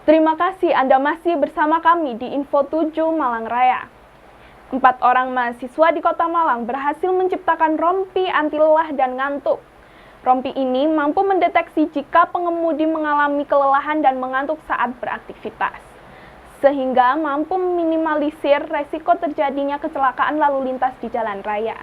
Terima kasih Anda masih bersama kami di Info 7 Malang Raya. 4 orang mahasiswa di Kota Malang berhasil menciptakan rompi anti lelah dan ngantuk. Rompi ini mampu mendeteksi jika pengemudi mengalami kelelahan dan mengantuk saat beraktivitas, sehingga mampu meminimalisir resiko terjadinya kecelakaan lalu lintas di jalan raya.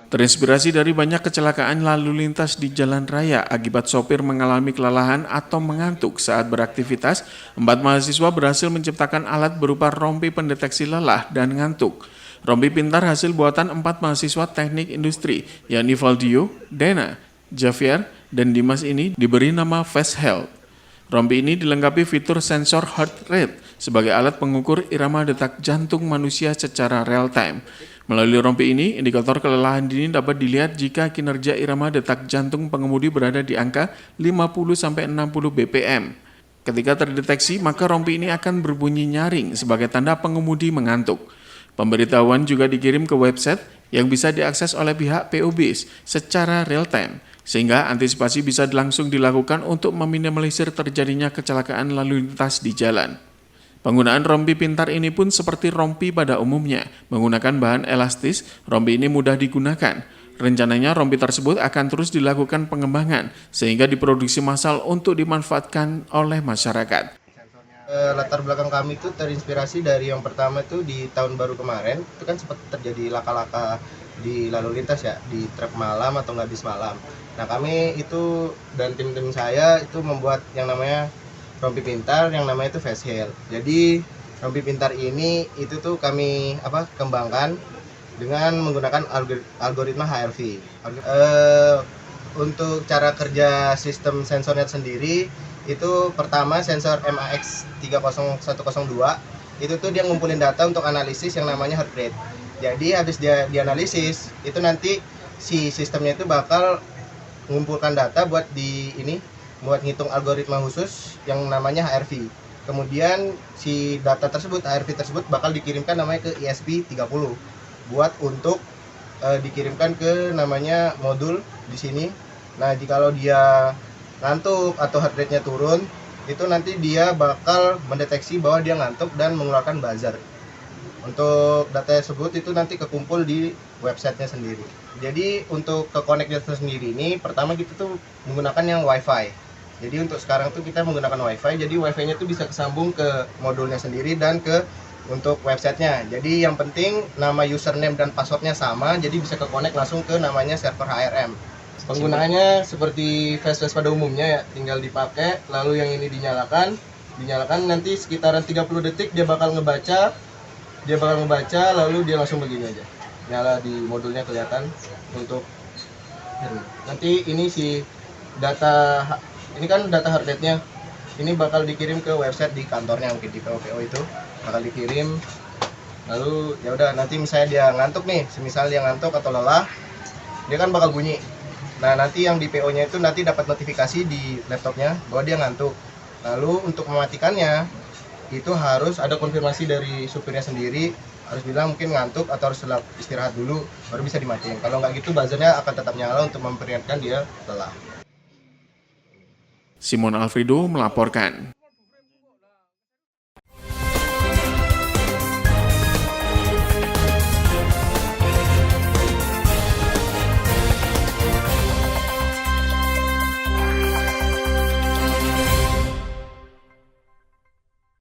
Terinspirasi dari banyak kecelakaan lalu lintas di jalan raya akibat sopir mengalami kelelahan atau mengantuk saat beraktivitas, 4 mahasiswa berhasil menciptakan alat berupa rompi pendeteksi lelah dan ngantuk. Rompi pintar hasil buatan 4 mahasiswa teknik industri, yakni Valdio, Dena, Javier, dan Dimas ini diberi nama Fast Health. Rompi ini dilengkapi fitur sensor heart rate sebagai alat pengukur irama detak jantung manusia secara real time. Melalui rompi ini, indikator kelelahan dini dapat dilihat jika kinerja irama detak jantung pengemudi berada di angka 50-60 bpm. Ketika terdeteksi, maka rompi ini akan berbunyi nyaring sebagai tanda pengemudi mengantuk. Pemberitahuan juga dikirim ke website yang bisa diakses oleh pihak PO-BIS secara real time, sehingga antisipasi bisa langsung dilakukan untuk meminimalisir terjadinya kecelakaan lalu lintas di jalan. Penggunaan rompi pintar ini pun seperti rompi pada umumnya, menggunakan bahan elastis. Rompi ini mudah digunakan. Rencananya rompi tersebut akan terus dilakukan pengembangan, sehingga diproduksi massal untuk dimanfaatkan oleh masyarakat. Latar belakang kami itu terinspirasi dari yang pertama itu di tahun baru kemarin, itu kan sempat terjadi laka-laka di lalu lintas ya, di truk malam atau nggak bis malam. Nah kami itu dan tim-tim saya itu membuat yang namanya rompi pintar yang namanya itu Fast Health. Jadi rompi pintar ini itu tuh kami kembangkan dengan menggunakan algoritma HRV. Untuk cara kerja sistem sensornya sendiri itu pertama sensor MAX30102 itu tuh dia ngumpulin data untuk analisis yang namanya heart rate. Jadi habis dia dianalisis itu nanti si sistemnya itu bakal mengumpulkan data buat buat ngitung algoritma khusus yang namanya HRV. Kemudian si data tersebut, HRV tersebut bakal dikirimkan namanya ke ESP30 buat untuk dikirimkan ke namanya modul di sini. Nah, jikalau dia ngantuk atau heart rate-nya turun, itu nanti dia bakal mendeteksi bahwa dia ngantuk dan mengeluarkan buzzer. Untuk data tersebut itu nanti kekumpul di websitenya sendiri. Jadi untuk ke connect sendiri ini pertama kita tuh menggunakan yang WiFi. Jadi untuk sekarang tuh kita menggunakan WiFi. Jadi WiFi-nya tuh bisa kesambung ke modulnya sendiri dan untuk websitenya. Jadi yang penting nama username dan passwordnya sama. Jadi bisa ke connect langsung ke namanya server HRM. Penggunaannya seperti flash pada umumnya ya, tinggal dipakai. Lalu yang ini dinyalakan nanti sekitaran 30 detik dia bakal ngebaca, lalu dia langsung begini aja. Nyala di modulnya kelihatan untuk nanti ini si data. Ini kan data heart rate-nya. Ini bakal dikirim ke website di kantornya, mungkin di PO itu bakal dikirim. Lalu ya udah nanti misalnya dia ngantuk nih, semisal dia ngantuk atau lelah, dia kan bakal bunyi. Nah, nanti yang di PO-nya itu nanti dapat notifikasi di laptopnya bahwa dia ngantuk. Lalu untuk mematikannya itu harus ada konfirmasi dari supirnya sendiri, harus bilang mungkin ngantuk atau harus istirahat dulu baru bisa dimatiin. Kalau nggak gitu buzzernya akan tetap nyala untuk memperingatkan dia lelah. Simon Alfredo melaporkan.